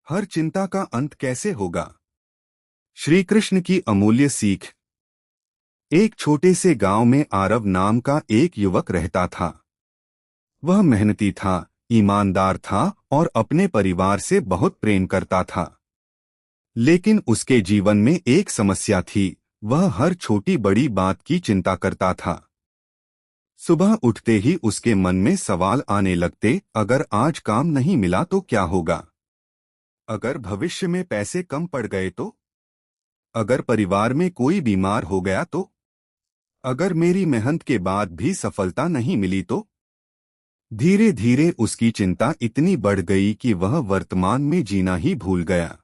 हर चिंता का अंत कैसे होगा? श्री कृष्ण की अमूल्य सीख। एक छोटे से गांव में आरव नाम का एक युवक रहता था। वह मेहनती था, ईमानदार था और अपने परिवार से बहुत प्रेम करता था। लेकिन उसके जीवन में एक समस्या थी। वह हर छोटी बड़ी बात की चिंता करता था। सुबह उठते ही उसके मन में सवाल आने लगते, अगर आज काम नहीं मिला तो क्या होगा? अगर भविष्य में पैसे कम पड़ गए तो? अगर परिवार में कोई बीमार हो गया तो? अगर मेरी मेहनत के बाद भी सफलता नहीं मिली तो? धीरे धीरे उसकी चिंता इतनी बढ़ गई कि वह वर्तमान में जीना ही भूल गया।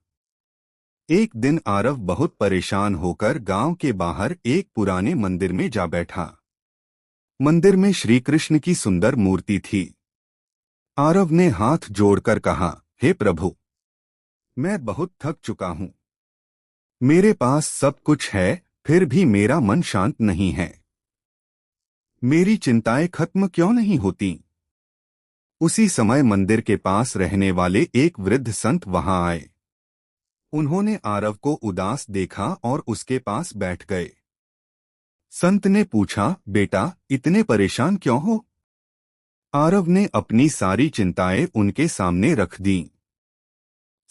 एक दिन आरव बहुत परेशान होकर गांव के बाहर एक पुराने मंदिर में जा बैठा। मंदिर में श्री कृष्ण की सुंदर मूर्ति थी। आरव ने हाथ जोड़कर कहा, हे प्रभु, मैं बहुत थक चुका हूं। मेरे पास सब कुछ है, फिर भी मेरा मन शांत नहीं है। मेरी चिंताएं खत्म क्यों नहीं होती? उसी समय मंदिर के पास रहने वाले एक वृद्ध संत वहां आए। उन्होंने आरव को उदास देखा और उसके पास बैठ गए। संत ने पूछा, बेटा, इतने परेशान क्यों हो? आरव ने अपनी सारी चिंताएं उनके सामने रख दी।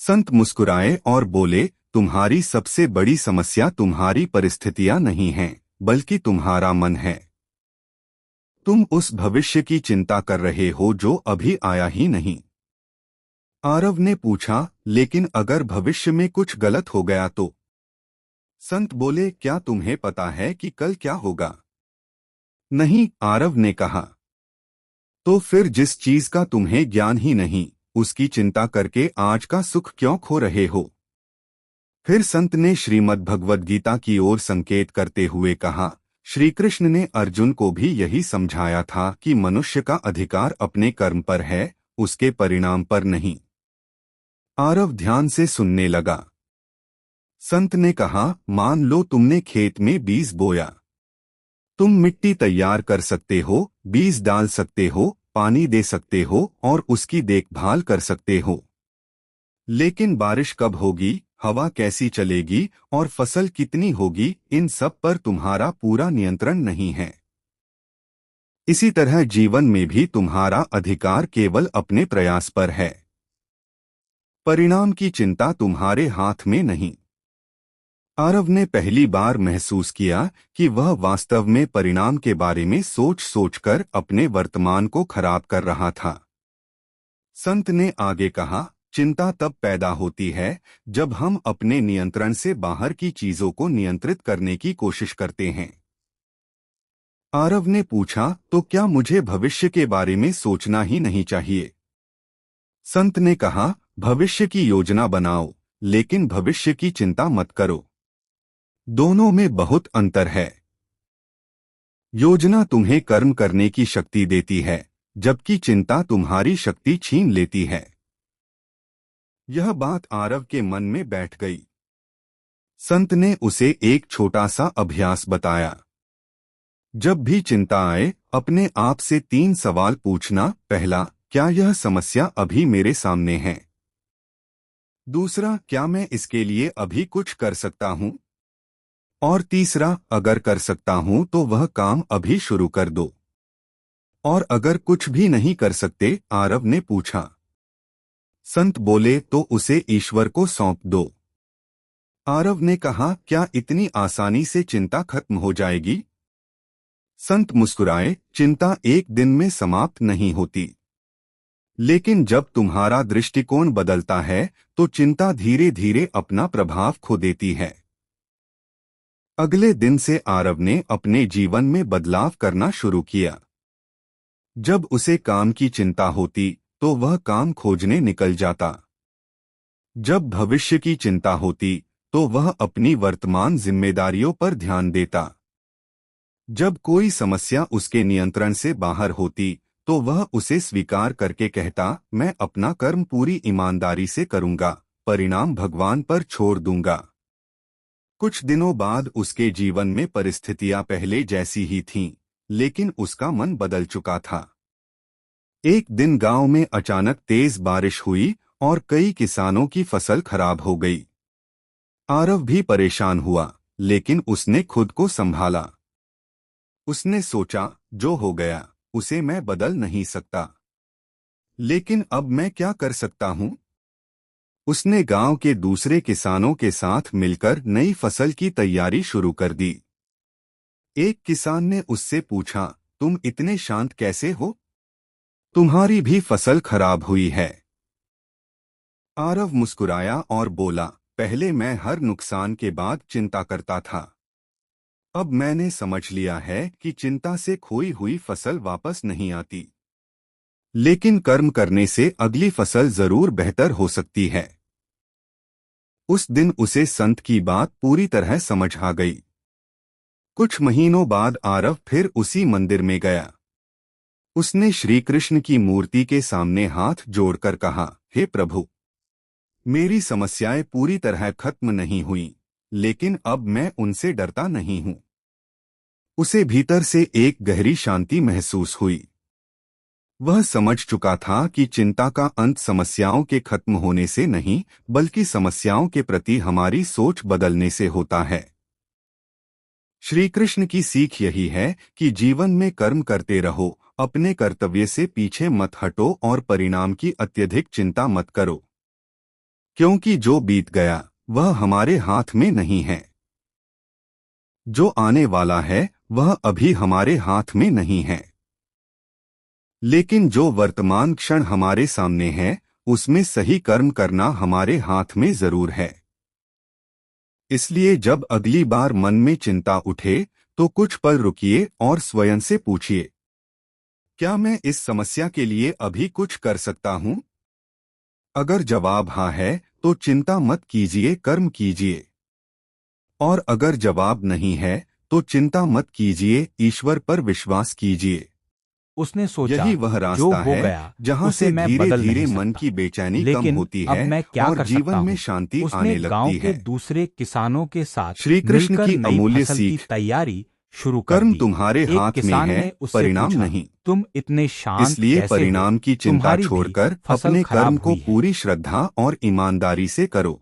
संत मुस्कुराए और बोले, तुम्हारी सबसे बड़ी समस्या तुम्हारी परिस्थितियां नहीं हैं, बल्कि तुम्हारा मन है। तुम उस भविष्य की चिंता कर रहे हो जो अभी आया ही नहीं। आरव ने पूछा, लेकिन अगर भविष्य में कुछ गलत हो गया तो? संत बोले, क्या तुम्हें पता है कि कल क्या होगा? नहीं, आरव ने कहा। तो फिर जिस चीज का तुम्हें ज्ञान ही नहीं, उसकी चिंता करके आज का सुख क्यों खो रहे हो? फिर संत ने श्रीमद् भगवद गीता की ओर संकेत करते हुए कहा, श्री कृष्ण ने अर्जुन को भी यही समझाया था कि मनुष्य का अधिकार अपने कर्म पर है, उसके परिणाम पर नहीं। आरव ध्यान से सुनने लगा। संत ने कहा, मान लो तुमने खेत में बीज बोया। तुम मिट्टी तैयार कर सकते हो, बीज डाल सकते हो, पानी दे सकते हो और उसकी देखभाल कर सकते हो। लेकिन बारिश कब होगी, हवा कैसी चलेगी और फसल कितनी होगी, इन सब पर तुम्हारा पूरा नियंत्रण नहीं है। इसी तरह जीवन में भी तुम्हारा अधिकार केवल अपने प्रयास पर है। परिणाम की चिंता तुम्हारे हाथ में नहीं। आरव ने पहली बार महसूस किया कि वह वास्तव में परिणाम के बारे में सोच सोचकर अपने वर्तमान को खराब कर रहा था। संत ने आगे कहा, चिंता तब पैदा होती है जब हम अपने नियंत्रण से बाहर की चीजों को नियंत्रित करने की कोशिश करते हैं। आरव ने पूछा, तो क्या मुझे भविष्य के बारे में सोचना ही नहीं चाहिए? संत ने कहा, भविष्य की योजना बनाओ, लेकिन भविष्य की चिंता मत करो। दोनों में बहुत अंतर है। योजना तुम्हें कर्म करने की शक्ति देती है, जबकि चिंता तुम्हारी शक्ति छीन लेती है। यह बात आरव के मन में बैठ गई। संत ने उसे एक छोटा सा अभ्यास बताया। जब भी चिंता आए, अपने आप से 3 सवाल पूछना। पहला, क्या यह समस्या अभी मेरे सामने है? दूसरा, क्या मैं इसके लिए अभी कुछ कर सकता हूं? और तीसरा, अगर कर सकता हूं तो वह काम अभी शुरू कर दो। और अगर कुछ भी नहीं कर सकते, आरव ने पूछा। संत बोले, तो उसे ईश्वर को सौंप दो। आरव ने कहा, क्या इतनी आसानी से चिंता खत्म हो जाएगी? संत मुस्कुराए, चिंता एक दिन में समाप्त नहीं होती। लेकिन जब तुम्हारा दृष्टिकोण बदलता है तो चिंता धीरे धीरे अपना प्रभाव खो देती है। अगले दिन से आरव ने अपने जीवन में बदलाव करना शुरू किया। जब उसे काम की चिंता होती तो वह काम खोजने निकल जाता। जब भविष्य की चिंता होती तो वह अपनी वर्तमान जिम्मेदारियों पर ध्यान देता। जब कोई समस्या उसके नियंत्रण से बाहर होती तो वह उसे स्वीकार करके कहता, मैं अपना कर्म पूरी ईमानदारी से करूंगा, परिणाम भगवान पर छोड़ दूंगा। कुछ दिनों बाद उसके जीवन में परिस्थितियां पहले जैसी ही थीं, लेकिन उसका मन बदल चुका था। एक दिन गांव में अचानक तेज बारिश हुई और कई किसानों की फसल खराब हो गई। आरव भी परेशान हुआ, लेकिन उसने खुद को संभाला। उसने सोचा, जो हो गया उसे मैं बदल नहीं सकता, लेकिन अब मैं क्या कर सकता हूँ? उसने गांव के दूसरे किसानों के साथ मिलकर नई फसल की तैयारी शुरू कर दी। एक किसान ने उससे पूछा, तुम इतने शांत कैसे हो? तुम्हारी भी फसल खराब हुई है। आरव मुस्कुराया और बोला, पहले मैं हर नुकसान के बाद चिंता करता था। अब मैंने समझ लिया है कि चिंता से खोई हुई फसल वापस नहीं आती, लेकिन कर्म करने से अगली फसल जरूर बेहतर हो सकती है। उस दिन उसे संत की बात पूरी तरह समझ आ गई। कुछ महीनों बाद आरव फिर उसी मंदिर में गया। उसने श्री कृष्ण की मूर्ति के सामने हाथ जोड़कर कहा, हे प्रभु, मेरी समस्याएं पूरी तरह खत्म नहीं हुई, लेकिन अब मैं उनसे डरता नहीं हूं। उसे भीतर से एक गहरी शांति महसूस हुई। वह समझ चुका था कि चिंता का अंत समस्याओं के खत्म होने से नहीं, बल्कि समस्याओं के प्रति हमारी सोच बदलने से होता है। श्री कृष्ण की सीख यही है कि जीवन में कर्म करते रहो, अपने कर्तव्य से पीछे मत हटो और परिणाम की अत्यधिक चिंता मत करो, क्योंकि जो बीत गया वह हमारे हाथ में नहीं है। जो आने वाला है वह अभी हमारे हाथ में नहीं है, लेकिन जो वर्तमान क्षण हमारे सामने है उसमें सही कर्म करना हमारे हाथ में जरूर है। इसलिए जब अगली बार मन में चिंता उठे तो कुछ पल रुकिए और स्वयं से पूछिए, क्या मैं इस समस्या के लिए अभी कुछ कर सकता हूं? अगर जवाब हाँ है तो चिंता मत कीजिए, कर्म कीजिए। और अगर जवाब नहीं है तो चिंता मत कीजिए, ईश्वर पर विश्वास कीजिए। उसने सोचा, यही वह जो रास्ता हो है गया जहां उसे से मैं धीरे बदल धीरे नहीं मन सकता, की बेचैनी कम लेकिन होती अब है मैं क्या और कर सकता जीवन में हूँ? शांति उसने आने गांव लगती के है। दूसरे किसानों के साथ श्री कृष्ण मिलकर की नई अमूल्य फसल की सीख, तैयारी शुरू कर कर्म दी। तुम्हारे एक हाथ में किसान है, ने उससे परिणाम पूछा, नहीं। तुम इतने शांत इसलिए कैसे हो? परिणाम की चिंता तुम्हारी भी छोड़कर फसल अपने कर्म खराब को हुई है। पूरी श्रद्धा और ईमानदारी से करो।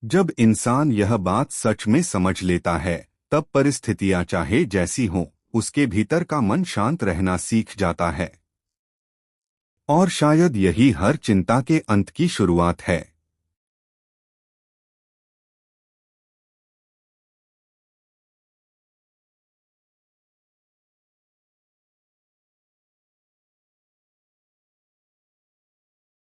जब इंसान यह बात सच में समझ लेता है, तब परिस्थितियां चाहे जैसी हों, उसके भीतर का मन शांत रहना सीख जाता है। और शायद यही हर चिंता के अंत की शुरुआत है।